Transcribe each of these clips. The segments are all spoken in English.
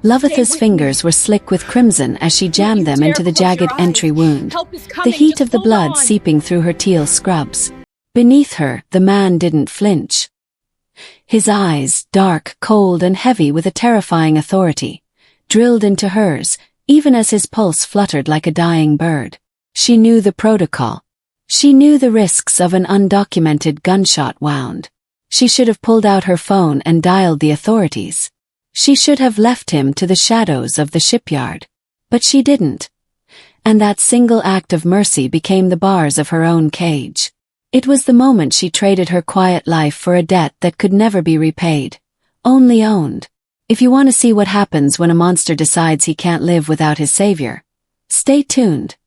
Lovitha's fingers were slick with crimson as she jammed them into the jagged entry wound, the heat of the blood seeping through her teal scrubs. Beneath her, the man didn't flinch. His eyes, dark, cold and heavy with a terrifying authority, drilled into hers, even as his pulse fluttered like a dying bird. She knew the protocol. She knew the risks of an undocumented gunshot wound. She should have pulled out her phone and dialed the authorities. She should have left him to the shadows of the shipyard. But she didn't. And that single act of mercy became the bars of her own cage. It was the moment she traded her quiet life for a debt that could never be repaid, only owned. If you want to see what happens when a monster decides he can't live without his savior, stay tuned.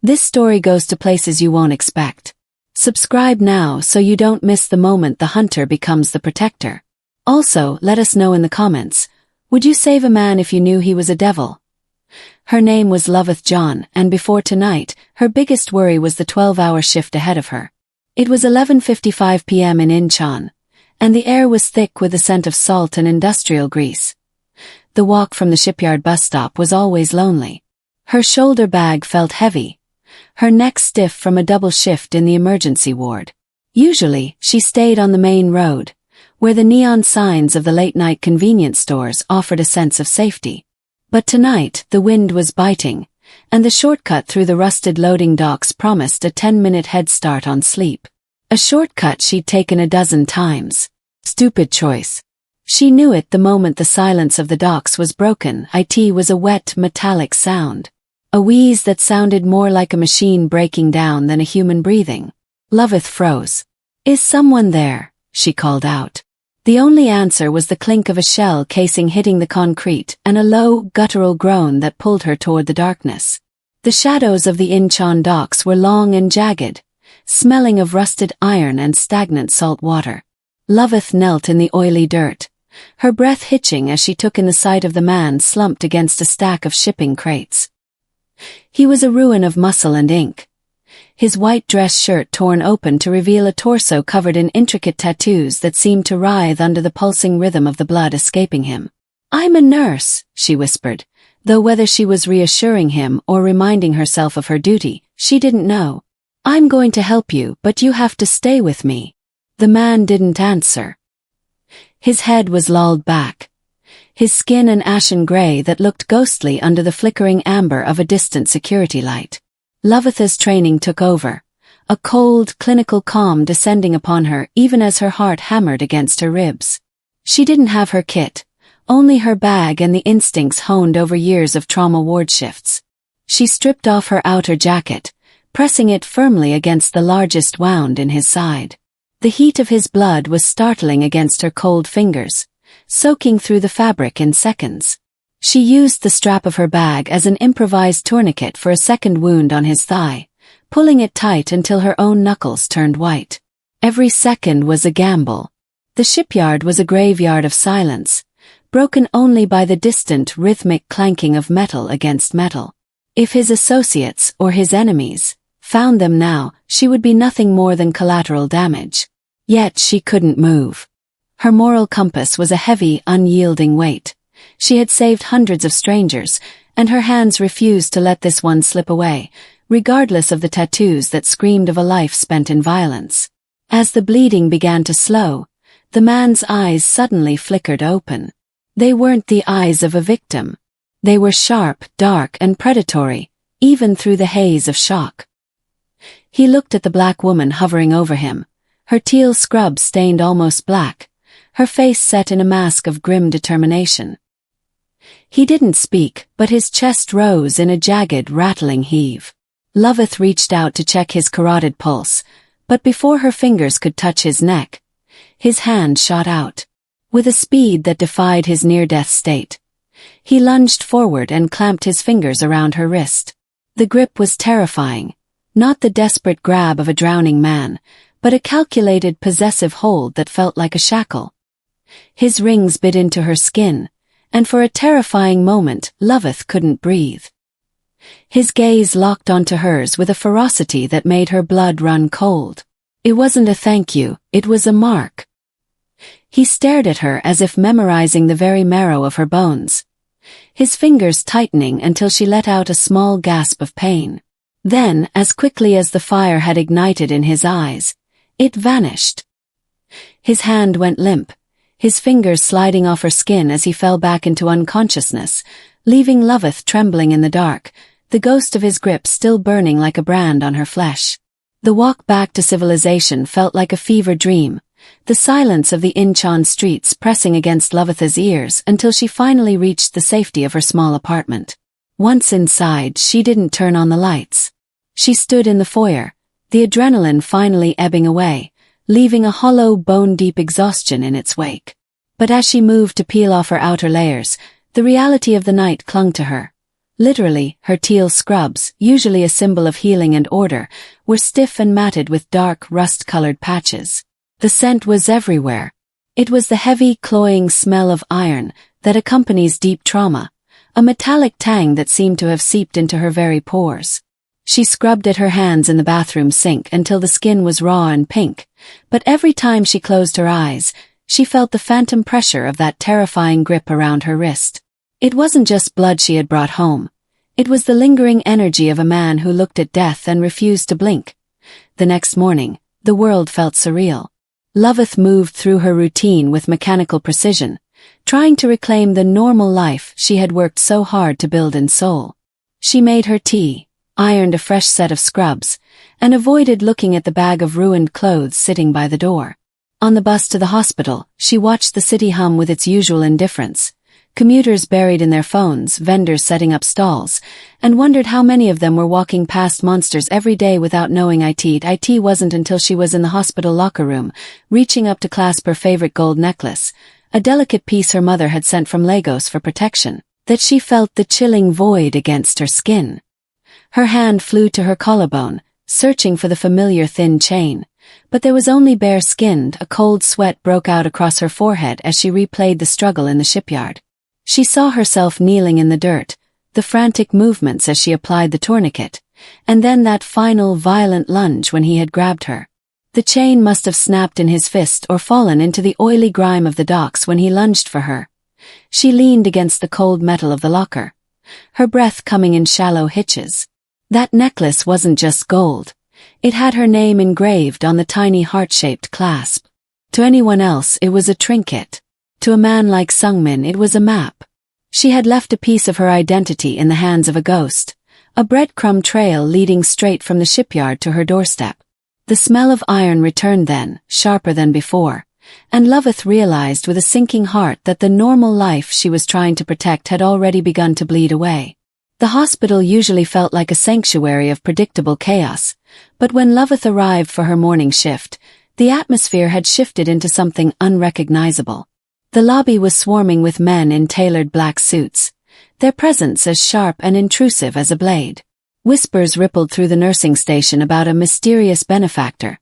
This story goes to places you won't expect. Subscribe now so you don't miss the moment the hunter becomes the protector. Also, let us know in the comments, would you save a man if you knew he was a devil? Her name was Loveth John, and before tonight, her biggest worry was the 12-hour shift ahead of her. It was 11:55 p.m. in Incheon, and the air was thick with the scent of salt and industrial grease. The walk from the shipyard bus stop was always lonely. Her shoulder bag felt heavy, her neck stiff from a double shift in the emergency ward. Usually, she stayed on the main road, where the neon signs of the late-night convenience stores offered a sense of safety. But tonight, the wind was biting, and the shortcut through the rusted loading docks promised a 10-minute head start on sleep. A shortcut she'd taken a dozen times. Stupid choice. She knew it the moment the silence of the docks was broken. It was a wet, metallic sound. A wheeze that sounded more like a machine breaking down than a human breathing. Loveth froze. "Is someone there?" she called out. The only answer was the clink of a shell casing hitting the concrete and a low, guttural groan that pulled her toward the darkness. The shadows of the Incheon docks were long and jagged, smelling of rusted iron and stagnant salt water. Loveth knelt in the oily dirt, her breath hitching as she took in the sight of the man slumped against a stack of shipping crates. He was a ruin of muscle and ink, his white dress shirt torn open to reveal a torso covered in intricate tattoos that seemed to writhe under the pulsing rhythm of the blood escaping him. "I'm a nurse," she whispered, though whether she was reassuring him or reminding herself of her duty, she didn't know. "I'm going to help you, but you have to stay with me." The man didn't answer. His head was lolled back, his skin an ashen gray that looked ghostly under the flickering amber of a distant security light. Lovitha's training took over, a cold, clinical calm descending upon her even as her heart hammered against her ribs. She didn't have her kit, only her bag and the instincts honed over years of trauma ward shifts. She stripped off her outer jacket, pressing it firmly against the largest wound in his side. The heat of his blood was startling against her cold fingers, soaking through the fabric in seconds. She used the strap of her bag as an improvised tourniquet for a second wound on his thigh, pulling it tight until her own knuckles turned white. Every second was a gamble. The shipyard was a graveyard of silence, broken only by the distant rhythmic clanking of metal against metal. If his associates, or his enemies, found them now, she would be nothing more than collateral damage. Yet she couldn't move. Her moral compass was a heavy, unyielding weight. She had saved hundreds of strangers, and her hands refused to let this one slip away, regardless of the tattoos that screamed of a life spent in violence. As the bleeding began to slow, the man's eyes suddenly flickered open. They weren't the eyes of a victim. They were sharp, dark, and predatory, even through the haze of shock. He looked at the black woman hovering over him, her teal scrubs stained almost black, her face set in a mask of grim determination. He didn't speak, but his chest rose in a jagged, rattling heave. Loveth reached out to check his carotid pulse, but before her fingers could touch his neck, his hand shot out. With a speed that defied his near-death state, he lunged forward and clamped his fingers around her wrist. The grip was terrifying. Not the desperate grab of a drowning man, but a calculated possessive hold that felt like a shackle. His rings bit into her skin, and for a terrifying moment, Loveth couldn't breathe. His gaze locked onto hers with a ferocity that made her blood run cold. It wasn't a thank you, it was a mark. He stared at her as if memorizing the very marrow of her bones. his fingers tightening until she let out a small gasp of pain. Then, as quickly as the fire had ignited in his eyes, it vanished. His hand went limp, his fingers sliding off her skin as he fell back into unconsciousness, leaving Loveth trembling in the dark, the ghost of his grip still burning like a brand on her flesh. The walk back to civilization felt like a fever dream, the silence of the Incheon streets pressing against Loveth's ears until she finally reached the safety of her small apartment. Once inside, she didn't turn on the lights. She stood in the foyer, the adrenaline finally ebbing away, leaving a hollow, bone-deep exhaustion in its wake. But as she moved to peel off her outer layers, the reality of the night clung to her. Literally, her teal scrubs, usually a symbol of healing and order, were stiff and matted with dark, rust-colored patches. The scent was everywhere. It was the heavy, cloying smell of iron that accompanies deep trauma, a metallic tang that seemed to have seeped into her very pores. She scrubbed at her hands in the bathroom sink until the skin was raw and pink, but every time she closed her eyes, she felt the phantom pressure of that terrifying grip around her wrist. It wasn't just blood she had brought home. It was the lingering energy of a man who looked at death and refused to blink. The next morning, the world felt surreal. Loveth moved through her routine with mechanical precision, trying to reclaim the normal life she had worked so hard to build in Seoul. She made her tea, ironed a fresh set of scrubs, and avoided looking at the bag of ruined clothes sitting by the door. On the bus to the hospital, she watched the city hum with its usual indifference, commuters buried in their phones, vendors setting up stalls, and wondered how many of them were walking past monsters every day without knowing it. It wasn't until she was in the hospital locker room, reaching up to clasp her favorite gold necklace, a delicate piece her mother had sent from Lagos for protection, that she felt the chilling void against her skin. Her hand flew to her collarbone, searching for the familiar thin chain, but there was only bare skin. A cold sweat broke out across her forehead as she replayed the struggle in the shipyard. She saw herself kneeling in the dirt, the frantic movements as she applied the tourniquet, and then that final violent lunge when he had grabbed her. The chain must have snapped in his fist or fallen into the oily grime of the docks when he lunged for her. She leaned against the cold metal of the locker, her breath coming in shallow hitches. That necklace wasn't just gold. It had her name engraved on the tiny heart-shaped clasp. To anyone else, it was a trinket. To a man like Sungmin, it was a map. She had left a piece of her identity in the hands of a ghost, a breadcrumb trail leading straight from the shipyard to her doorstep. The smell of iron returned then, sharper than before, and Loveth realized with a sinking heart that the normal life she was trying to protect had already begun to bleed away. The hospital usually felt like a sanctuary of predictable chaos, but when Loveth arrived for her morning shift, the atmosphere had shifted into something unrecognizable. The lobby was swarming with men in tailored black suits, their presence as sharp and intrusive as a blade. Whispers rippled through the nursing station about a mysterious benefactor,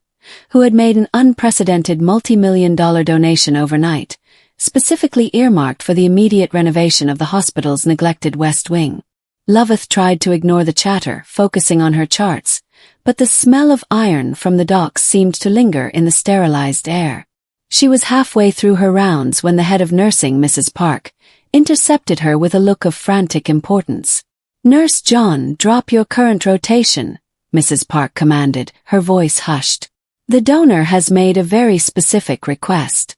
who had made an unprecedented multi-million-dollar donation overnight, specifically earmarked for the immediate renovation of the hospital's neglected West Wing. Loveth tried to ignore the chatter, focusing on her charts, but the smell of iron from the docks seemed to linger in the sterilized air. She was halfway through her rounds when the head of nursing, Mrs. Park, intercepted her with a look of frantic importance. "Nurse John, drop your current rotation," Mrs. Park commanded, her voice hushed. "The donor has made a very specific request.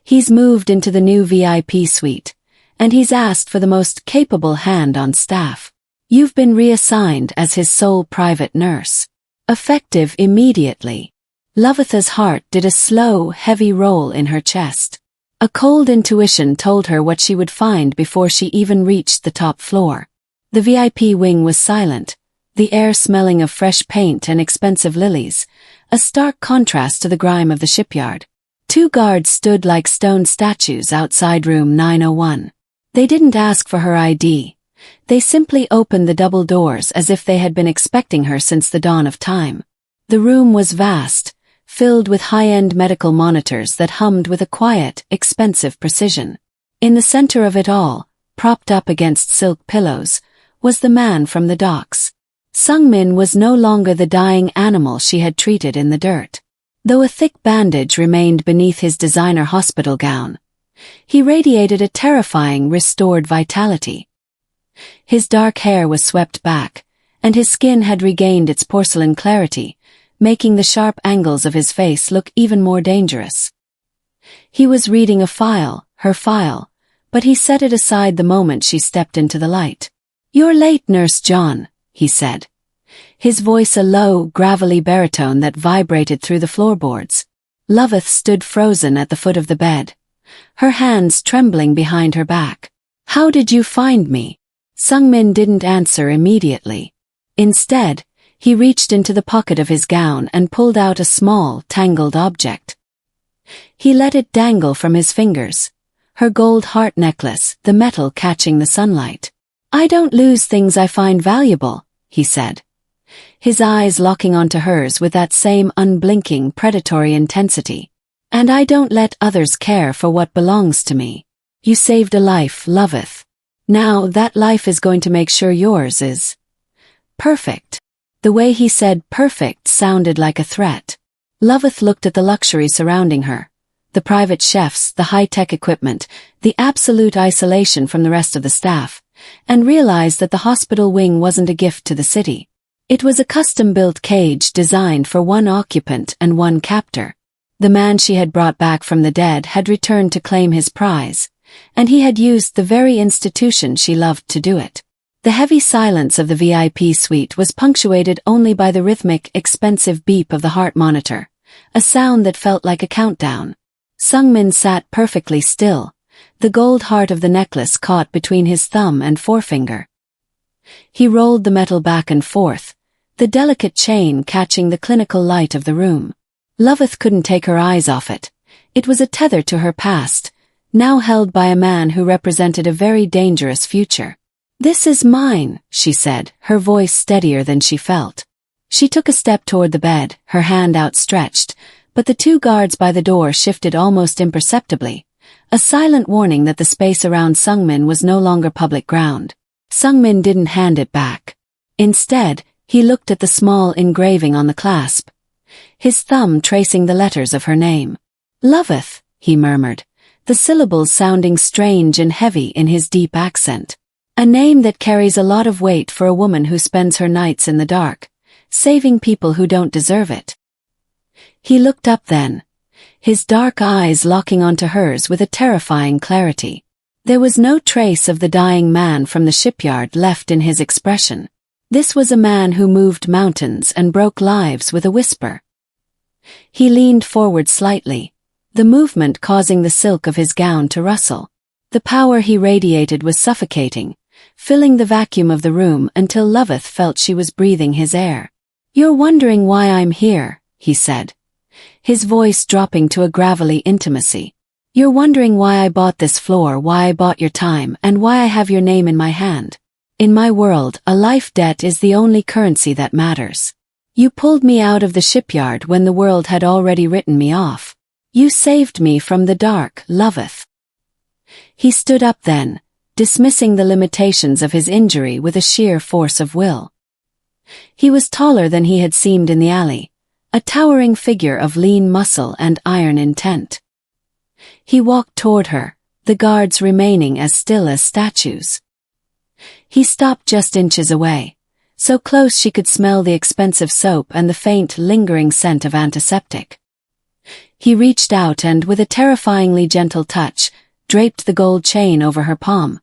He's moved into the new VIP suite, and he's asked for the most capable hand on staff. You've been reassigned as his sole private nurse. Effective immediately." Loveth's heart did a slow, heavy roll in her chest. A cold intuition told her what she would find before she even reached the top floor. The VIP wing was silent, the air smelling of fresh paint and expensive lilies, a stark contrast to the grime of the shipyard. Two guards stood like stone statues outside room 901. They didn't ask for her ID. They simply opened the double doors as if they had been expecting her since the dawn of time. The room was vast, filled with high-end medical monitors that hummed with a quiet, expensive precision. In the center of it all, propped up against silk pillows, was the man from the docks. Sungmin was no longer the dying animal she had treated in the dirt. Though a thick bandage remained beneath his designer hospital gown, He radiated a terrifying, restored vitality. His dark hair was swept back, and his skin had regained its porcelain clarity, making the sharp angles of his face look even more dangerous. He was reading a file, her file, but he set it aside the moment she stepped into the light. "You're late, Nurse John," he said. His voice a low, gravelly baritone that vibrated through the floorboards. Loveth stood frozen at the foot of the bed, her hands trembling behind her back. "How did you find me?" Sungmin didn't answer immediately. Instead, he reached into the pocket of his gown and pulled out a small, tangled object. He let it dangle from his fingers, her gold heart necklace, the metal catching the sunlight. "I don't lose things I find valuable," he said, his eyes locking onto hers with that same unblinking, predatory intensity. "And I don't let others care for what belongs to me. You saved a life, Loveth. Now that life is going to make sure yours is perfect." The way he said perfect sounded like a threat. Loveth looked at the luxury surrounding her, the private chefs, the high-tech equipment, the absolute isolation from the rest of the staff, and realized that the hospital wing wasn't a gift to the city. It was a custom-built cage designed for one occupant and one captor. The man she had brought back from the dead had returned to claim his prize, and he had used the very institution she loved to do it. The heavy silence of the VIP suite was punctuated only by the rhythmic, expensive beep of the heart monitor, a sound that felt like a countdown. Sungmin sat perfectly still, the gold heart of the necklace caught between his thumb and forefinger. He rolled the metal back and forth, the delicate chain catching the clinical light of the room. Loveth couldn't take her eyes off it. It was a tether to her past, now held by a man who represented a very dangerous future. "This is mine," she said, her voice steadier than she felt. She took a step toward the bed, her hand outstretched, but the two guards by the door shifted almost imperceptibly, a silent warning that the space around Sungmin was no longer public ground. Sungmin didn't hand it back. Instead, he looked at the small engraving on the clasp, his thumb tracing the letters of her name. "Loveth," he murmured, the syllables sounding strange and heavy in his deep accent. A name that carries a lot of weight for a woman who spends her nights in the dark, saving people who don't deserve it. He looked up then, his dark eyes locking onto hers with a terrifying clarity. There was no trace of the dying man from the shipyard left in his expression. This was a man who moved mountains and broke lives with a whisper. He leaned forward slightly, the movement causing the silk of his gown to rustle. The power he radiated was suffocating, filling the vacuum of the room until Loveth felt she was breathing his air. "You're wondering why I'm here," he said, his voice dropping to a gravelly intimacy. "You're wondering why I bought this floor, why I bought your time, and why I have your name in my hand. In my world, a life debt is the only currency that matters. You pulled me out of the shipyard when the world had already written me off. You saved me from the dark, Loveth." He stood up then, dismissing the limitations of his injury with a sheer force of will. He was taller than he had seemed in the alley, a towering figure of lean muscle and iron intent. He walked toward her, the guards remaining as still as statues. He stopped just inches away, so close she could smell the expensive soap and the faint, lingering scent of antiseptic. He reached out and, with a terrifyingly gentle touch, draped the gold chain over her palm,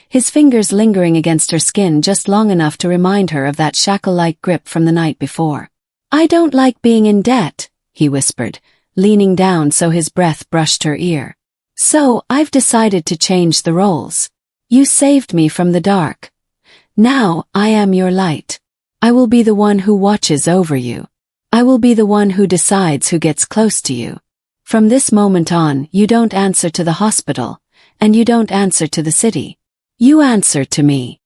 his fingers lingering against her skin just long enough to remind her of that shackle-like grip from the night before. "I don't like being in debt," he whispered, leaning down so his breath brushed her ear. "So, I've decided to change the roles. You saved me from the dark. Now, I am your light. I will be the one who watches over you. I will be the one who decides who gets close to you. From this moment on, you don't answer to the hospital, and you don't answer to the city. You answer to me."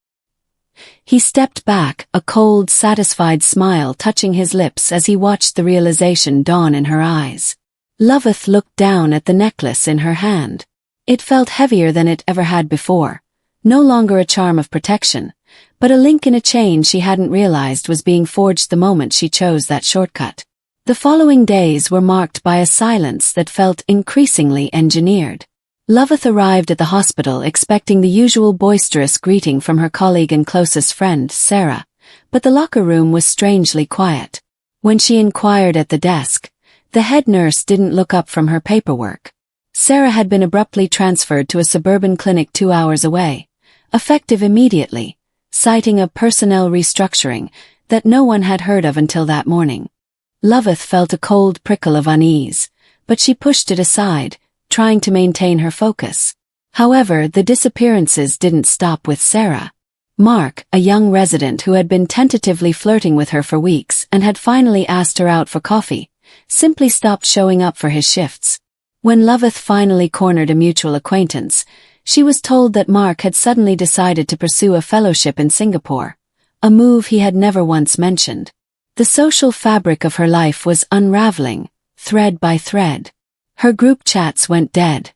He stepped back, a cold, satisfied smile touching his lips as he watched the realization dawn in her eyes. Loveth looked down at the necklace in her hand. It felt heavier than it ever had before, no longer a charm of protection, but a link in a chain she hadn't realized was being forged the moment she chose that shortcut. The following days were marked by a silence that felt increasingly engineered. Loveth arrived at the hospital expecting the usual boisterous greeting from her colleague and closest friend, Sarah, but the locker room was strangely quiet. When she inquired at the desk, the head nurse didn't look up from her paperwork. Sarah had been abruptly transferred to a suburban clinic 2 hours away, effective immediately, citing a personnel restructuring that no one had heard of until that morning. Loveth felt a cold prickle of unease, but she pushed it aside, trying to maintain her focus. However, the disappearances didn't stop with Sarah. Mark, a young resident who had been tentatively flirting with her for weeks and had finally asked her out for coffee, simply stopped showing up for his shifts. When Loveth finally cornered a mutual acquaintance, she was told that Mark had suddenly decided to pursue a fellowship in Singapore, a move he had never once mentioned. The social fabric of her life was unraveling, thread by thread. Her group chats went dead.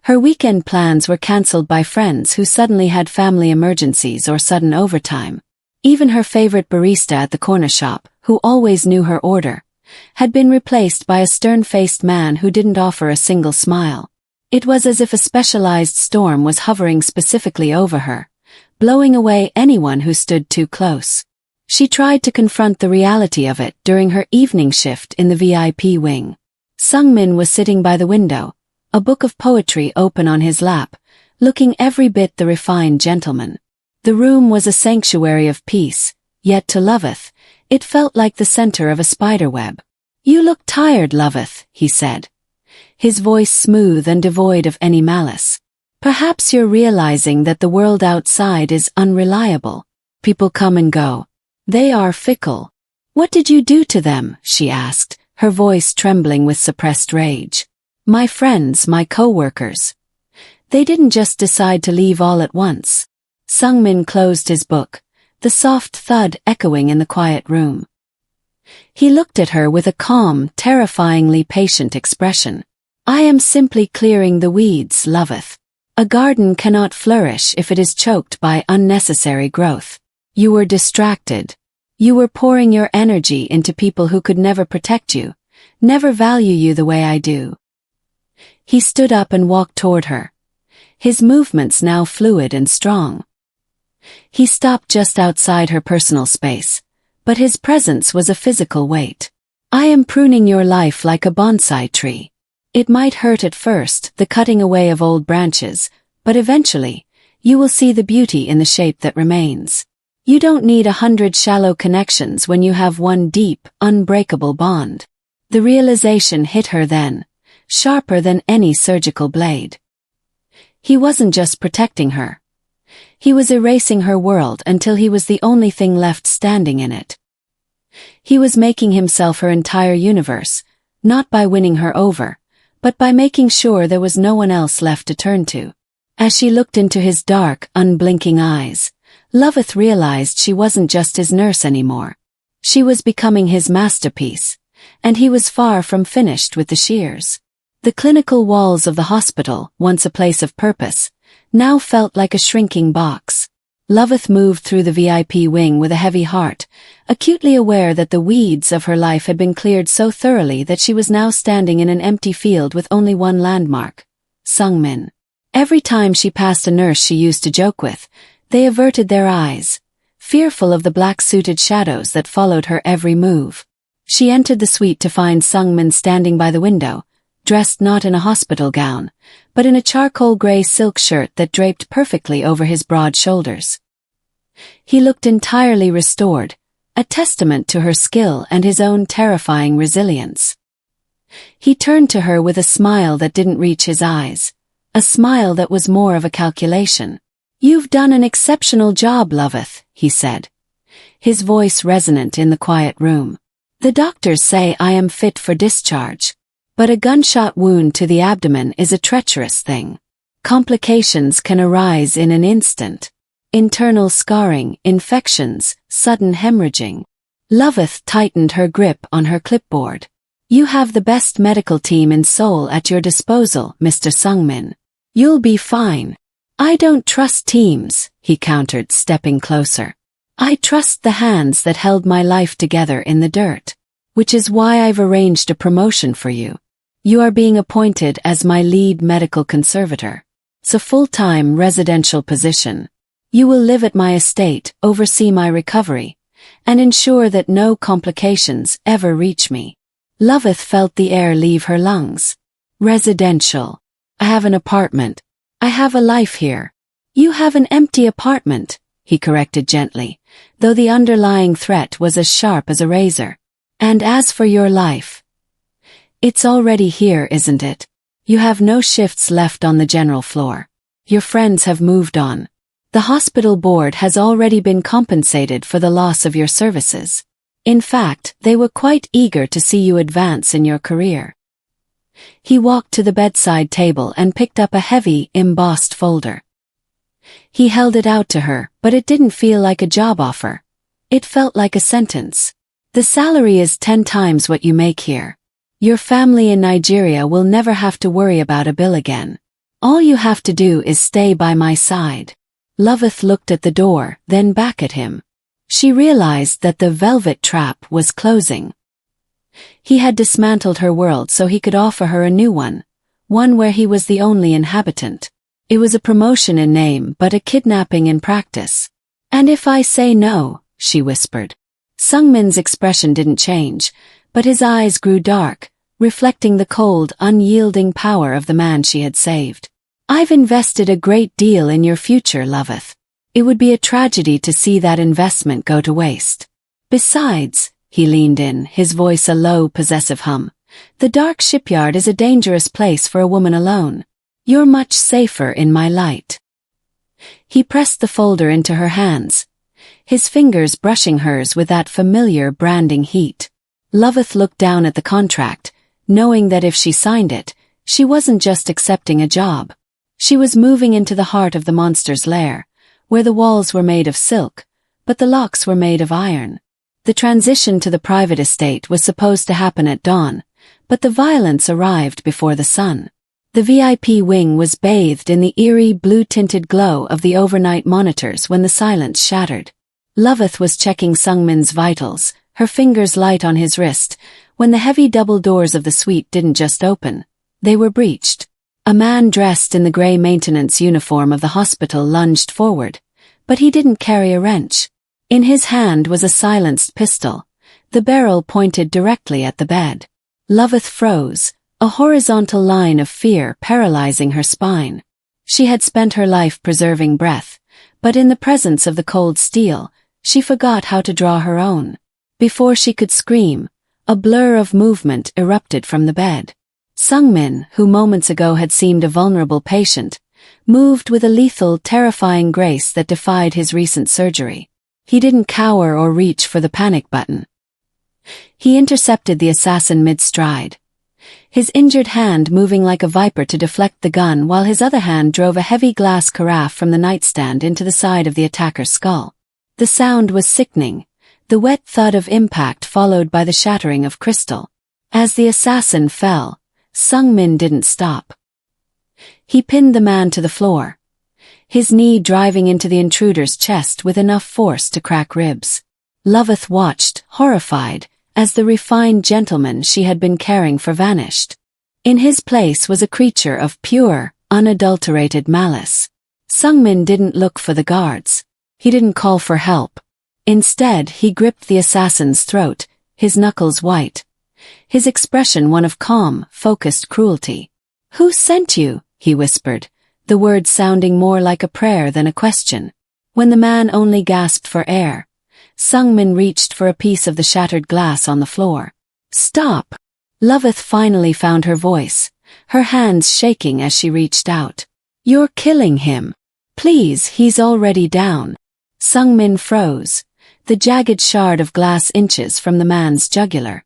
Her weekend plans were cancelled by friends who suddenly had family emergencies or sudden overtime. Even her favorite barista at the corner shop, who always knew her order, had been replaced by a stern-faced man who didn't offer a single smile. It was as if a specialized storm was hovering specifically over her, blowing away anyone who stood too close. She tried to confront the reality of it during her evening shift in the VIP wing. Sungmin was sitting by the window, a book of poetry open on his lap, looking every bit the refined gentleman. The room was a sanctuary of peace, yet to Loveth, it felt like the center of a spiderweb. "You look tired, Loveth," he said, his voice smooth and devoid of any malice. "Perhaps you're realizing that the world outside is unreliable. People come and go. They are fickle." "What did you do to them?" she asked, her voice trembling with suppressed rage. "My friends, my co-workers. They didn't just decide to leave all at once." Sungmin closed his book, the soft thud echoing in the quiet room. He looked at her with a calm, terrifyingly patient expression. "I am simply clearing the weeds, Loveth. A garden cannot flourish if it is choked by unnecessary growth. You were distracted. You were pouring your energy into people who could never protect you, never value you the way I do." He stood up and walked toward her, his movements now fluid and strong. He stopped just outside her personal space, but his presence was a physical weight. "I am pruning your life like a bonsai tree. It might hurt at first, the cutting away of old branches, but eventually, you will see the beauty in the shape that remains. You don't need 100 shallow connections when you have one deep, unbreakable bond." The realization hit her then, sharper than any surgical blade. He wasn't just protecting her. He was erasing her world until he was the only thing left standing in it. He was making himself her entire universe, not by winning her over, but by making sure there was no one else left to turn to. As she looked into his dark, unblinking eyes, Loveth realized she wasn't just his nurse anymore. She was becoming his masterpiece, and he was far from finished with the shears. The clinical walls of the hospital, once a place of purpose, now felt like a shrinking box. Loveth moved through the VIP wing with a heavy heart, acutely aware that the weeds of her life had been cleared so thoroughly that she was now standing in an empty field with only one landmark: Sungmin. Every time she passed a nurse she used to joke with, they averted their eyes, fearful of the black-suited shadows that followed her every move. She entered the suite to find Sungmin standing by the window, dressed not in a hospital gown, but in a charcoal gray silk shirt that draped perfectly over his broad shoulders. He looked entirely restored, a testament to her skill and his own terrifying resilience. He turned to her with a smile that didn't reach his eyes, a smile that was more of a calculation. "You've done an exceptional job, Loveth," he said, his voice resonant in the quiet room. "The doctors say I am fit for discharge. But a gunshot wound to the abdomen is a treacherous thing. Complications can arise in an instant. Internal scarring, infections, sudden hemorrhaging." Loveth tightened her grip on her clipboard. "You have the best medical team in Seoul at your disposal, Mr. Sungmin. You'll be fine." "I don't trust teams," he countered, stepping closer. "I trust the hands that held my life together in the dirt. Which is why I've arranged a promotion for you. You are being appointed as my lead medical conservator. It's a full-time residential position. You will live at my estate, oversee my recovery, and ensure that no complications ever reach me. Loveth felt the air leave her lungs. Residential. I have an apartment. I have a life here. You have an empty apartment, he corrected gently, though the underlying threat was as sharp as a razor. And as for your life, it's already here, isn't it? You have no shifts left on the general floor. Your friends have moved on. The hospital board has already been compensated for the loss of your services. In fact, they were quite eager to see you advance in your career. He walked to the bedside table and picked up a heavy, embossed folder. He held it out to her, but it didn't feel like a job offer. It felt like a sentence. The salary is 10 times what you make here. Your family in Nigeria will never have to worry about a bill again. All you have to do is stay by my side. Loveth looked at the door, then back at him. She realized that the velvet trap was closing. He had dismantled her world so he could offer her a new one where he was the only inhabitant. It was a promotion in name but a kidnapping in practice. And if I say no, she whispered. Sungmin's expression didn't change, but his eyes grew dark, reflecting the cold, unyielding power of the man she had saved. I've invested a great deal in your future, Loveth. It would be a tragedy to see that investment go to waste. Besides, he leaned in, his voice a low, possessive hum, the dark shipyard is a dangerous place for a woman alone. You're much safer in my light. He pressed the folder into her hands, his fingers brushing hers with that familiar branding heat. Loveth looked down at the contract, knowing that if she signed it, she wasn't just accepting a job. She was moving into the heart of the monster's lair, where the walls were made of silk, but the locks were made of iron. The transition to the private estate was supposed to happen at dawn, but the violence arrived before the sun. The VIP wing was bathed in the eerie blue-tinted glow of the overnight monitors when the silence shattered. Loveth was checking Sungmin's vitals, her fingers light on his wrist, when the heavy double doors of the suite didn't just open. They were breached. A man dressed in the gray maintenance uniform of the hospital lunged forward, but he didn't carry a wrench. In his hand was a silenced pistol, the barrel pointed directly at the bed. Loveth froze, a horizontal line of fear paralyzing her spine. She had spent her life preserving breath, but in the presence of the cold steel, she forgot how to draw her own. Before she could scream, a blur of movement erupted from the bed. Sungmin, who moments ago had seemed a vulnerable patient, moved with a lethal, terrifying grace that defied his recent surgery. He didn't cower or reach for the panic button. He intercepted the assassin mid-stride, his injured hand moving like a viper to deflect the gun while his other hand drove a heavy glass carafe from the nightstand into the side of the attacker's skull. The sound was sickening, the wet thud of impact followed by the shattering of crystal. As the assassin fell, Sungmin didn't stop. He pinned the man to the floor, his knee driving into the intruder's chest with enough force to crack ribs. Loveth watched, horrified, as the refined gentleman she had been caring for vanished. In his place was a creature of pure, unadulterated malice. Sungmin didn't look for the guards. He didn't call for help. Instead, he gripped the assassin's throat, his knuckles white, his expression one of calm, focused cruelty. "Who sent you?" he whispered, the words sounding more like a prayer than a question. When the man only gasped for air, Sungmin reached for a piece of the shattered glass on the floor. "Stop!" Loveth finally found her voice, her hands shaking as she reached out. "You're killing him. Please, he's already down." Sungmin froze, the jagged shard of glass inches from the man's jugular.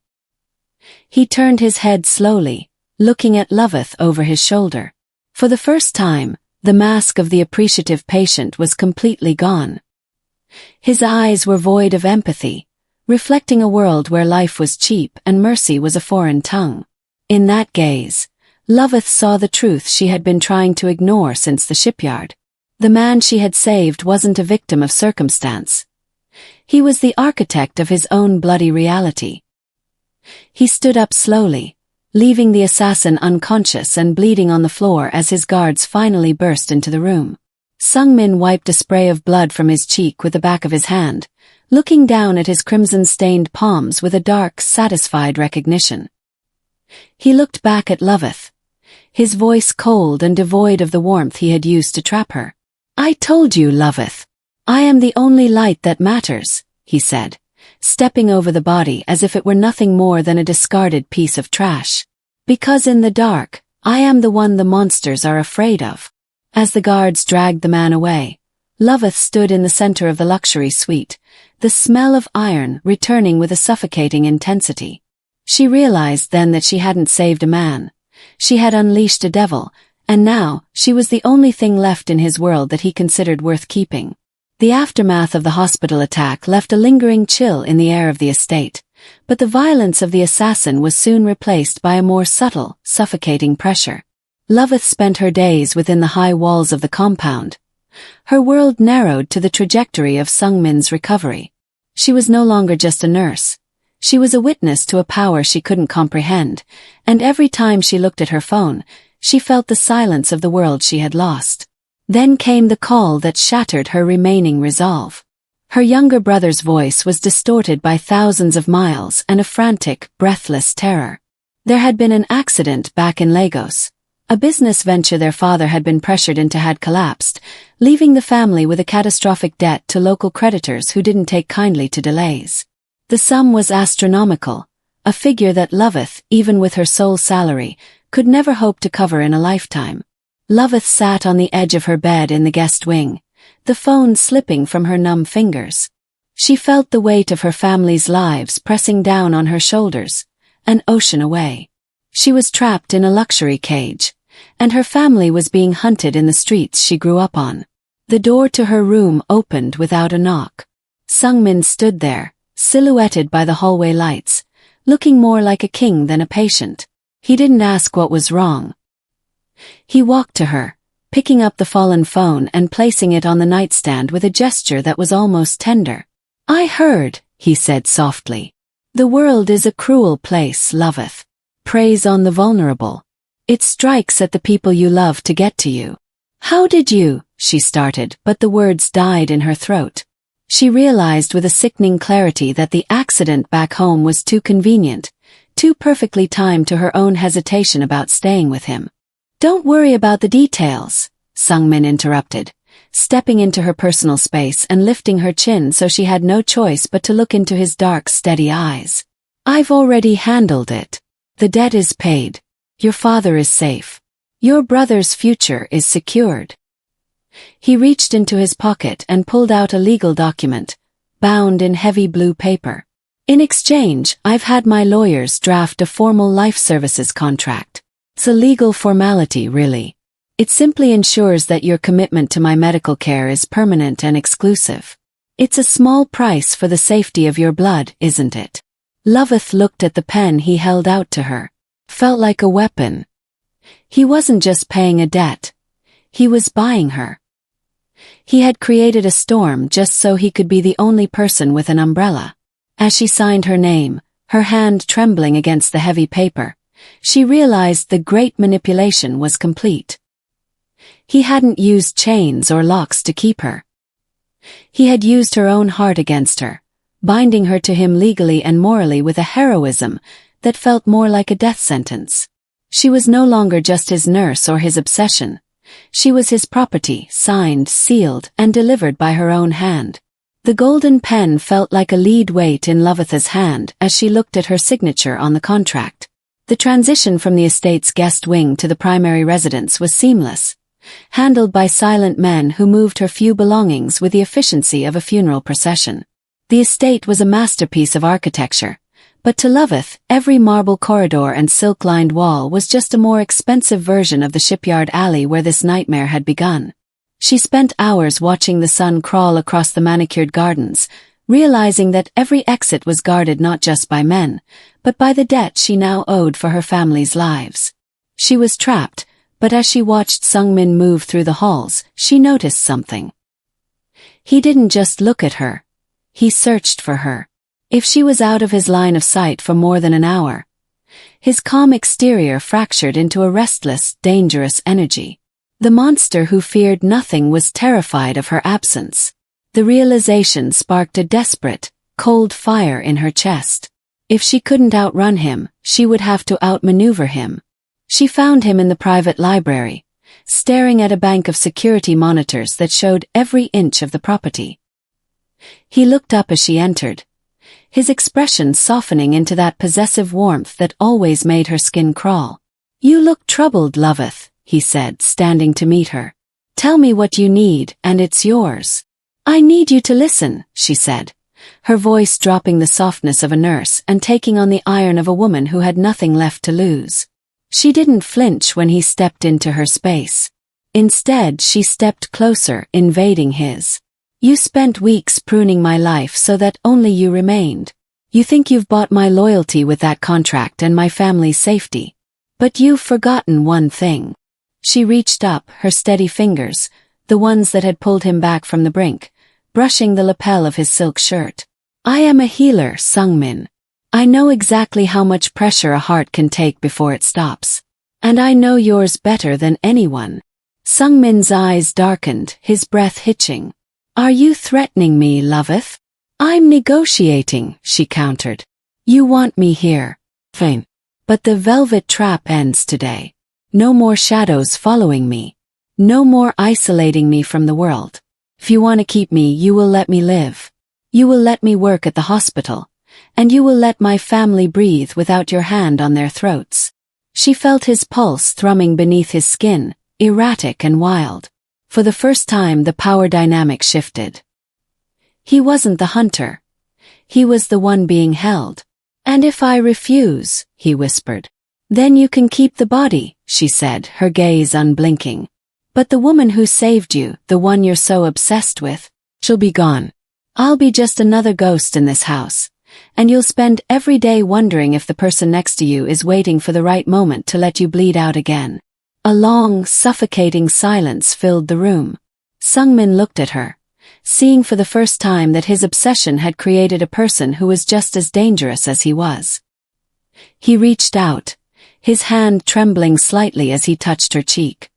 He turned his head slowly, looking at Loveth over his shoulder. For the first time, the mask of the appreciative patient was completely gone. His eyes were void of empathy, reflecting a world where life was cheap and mercy was a foreign tongue. In that gaze, Loveth saw the truth she had been trying to ignore since the shipyard. The man she had saved wasn't a victim of circumstance. He was the architect of his own bloody reality. He stood up slowly, leaving the assassin unconscious and bleeding on the floor as his guards finally burst into the room. Sung-min wiped a spray of blood from his cheek with the back of his hand, looking down at his crimson-stained palms with a dark, satisfied recognition. He looked back at Loveth, his voice cold and devoid of the warmth he had used to trap her. "I told you, Loveth. I am the only light that matters," he said, stepping over the body as if it were nothing more than a discarded piece of trash. "Because in the dark, I am the one the monsters are afraid of." As the guards dragged the man away, Loveth stood in the center of the luxury suite, the smell of iron returning with a suffocating intensity. She realized then that she hadn't saved a man. She had unleashed a devil, and now she was the only thing left in his world that he considered worth keeping. The aftermath of the hospital attack left a lingering chill in the air of the estate, but the violence of the assassin was soon replaced by a more subtle, suffocating pressure. Loveth spent her days within the high walls of the compound. Her world narrowed to the trajectory of Sung-min's recovery. She was no longer just a nurse. She was a witness to a power she couldn't comprehend, and every time she looked at her phone, she felt the silence of the world she had lost. Then came the call that shattered her remaining resolve. Her younger brother's voice was distorted by thousands of miles and a frantic, breathless terror. There had been an accident back in Lagos. A business venture their father had been pressured into had collapsed, leaving the family with a catastrophic debt to local creditors who didn't take kindly to delays. The sum was astronomical, a figure that Loveth, even with her sole salary, could never hope to cover in a lifetime. Loveth sat on the edge of her bed in the guest wing, the phone slipping from her numb fingers. She felt the weight of her family's lives pressing down on her shoulders, an ocean away. She was trapped in a luxury cage, and her family was being hunted in the streets she grew up on. The door to her room opened without a knock. Sung-min stood there, silhouetted by the hallway lights, looking more like a king than a patient. He didn't ask what was wrong. He walked to her, picking up the fallen phone and placing it on the nightstand with a gesture that was almost tender. "I heard," he said softly. "The world is a cruel place, Loveth. Preys on the vulnerable. It strikes at the people you love to get to you." "How did you?" she started, but the words died in her throat. She realized with a sickening clarity that the accident back home was too convenient, too perfectly timed to her own hesitation about staying with him. "Don't worry about the details," Sung-min interrupted, stepping into her personal space and lifting her chin so she had no choice but to look into his dark, steady eyes. "I've already handled it. The debt is paid. Your father is safe. Your brother's future is secured." He reached into his pocket and pulled out a legal document, bound in heavy blue paper. "In exchange, I've had my lawyers draft a formal life services contract. It's a legal formality, really. It simply ensures that your commitment to my medical care is permanent and exclusive. It's a small price for the safety of your blood, isn't it?" Loveth looked at the pen he held out to her. Felt like a weapon. He wasn't just paying a debt. He was buying her. He had created a storm just so he could be the only person with an umbrella. As she signed her name, her hand trembling against the heavy paper, she realized the great manipulation was complete. He hadn't used chains or locks to keep her. He had used her own heart against her, binding her to him legally and morally with a heroism that felt more like a death sentence. She was no longer just his nurse or his obsession. She was his property, signed, sealed, and delivered by her own hand. The golden pen felt like a lead weight in Loveth's hand as she looked at her signature on the contract. The transition from the estate's guest wing to the primary residence was seamless, handled by silent men who moved her few belongings with the efficiency of a funeral procession. The estate was a masterpiece of architecture, but to Loveth, every marble corridor and silk-lined wall was just a more expensive version of the shipyard alley where this nightmare had begun. She spent hours watching the sun crawl across the manicured gardens, realizing that every exit was guarded not just by men, but by the debt she now owed for her family's lives. She was trapped, but as she watched Sung-min move through the halls, she noticed something. He didn't just look at her. He searched for her. If she was out of his line of sight for more than an hour, His calm exterior fractured into a restless, dangerous energy. The monster who feared nothing was terrified of her absence. The realization sparked a desperate, cold fire in her chest. If she couldn't outrun him, she would have to outmaneuver him. She found him in the private library, staring at a bank of security monitors that showed every inch of the property. He looked up as she entered, his expression softening into that possessive warmth that always made her skin crawl. "You look troubled, Loveth," he said, standing to meet her. "Tell me what you need, and it's yours." "I need you to listen," she said, her voice dropping the softness of a nurse and taking on the iron of a woman who had nothing left to lose. She didn't flinch when he stepped into her space. Instead, she stepped closer, invading his. "You spent weeks pruning my life so that only you remained. You think you've bought my loyalty with that contract and my family's safety. But you've forgotten one thing." She reached up, her steady fingers, the ones that had pulled him back from the brink, brushing the lapel of his silk shirt. "I am a healer, Sungmin. I know exactly how much pressure a heart can take before it stops. And I know yours better than anyone." Sungmin's eyes darkened, his breath hitching. "Are you threatening me, Loveth?" "I'm negotiating," she countered. "You want me here. Fine. But the velvet trap ends today. No more shadows following me. No more isolating me from the world. If you want to keep me, you will let me live. You will let me work at the hospital. And you will let my family breathe without your hand on their throats." She felt his pulse thrumming beneath his skin, erratic and wild. For the first time, the power dynamic shifted. He wasn't the hunter. He was the one being held. "And if I refuse," he whispered. "Then you can keep the body," she said, her gaze unblinking. "But the woman who saved you, the one you're so obsessed with, she'll be gone. I'll be just another ghost in this house. And you'll spend every day wondering if the person next to you is waiting for the right moment to let you bleed out again." A long, suffocating silence filled the room. Sungmin looked at her, seeing for the first time that his obsession had created a person who was just as dangerous as he was. He reached out, his hand trembling slightly as he touched her cheek.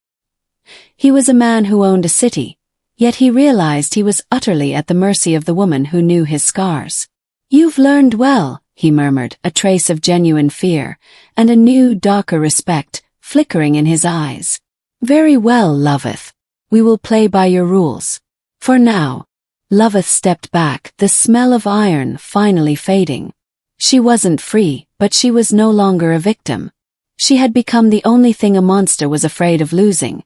He was a man who owned a city, yet he realized he was utterly at the mercy of the woman who knew his scars. "You've learned well," he murmured, a trace of genuine fear, and a new, darker respect flickering in his eyes. "Very well, Loveth. We will play by your rules. For now." Loveth stepped back, the smell of iron finally fading. She wasn't free, but she was no longer a victim. She had become the only thing a monster was afraid of losing,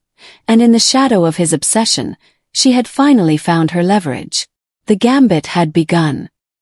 and in the shadow of his obsession, she had finally found her leverage. The gambit had begun.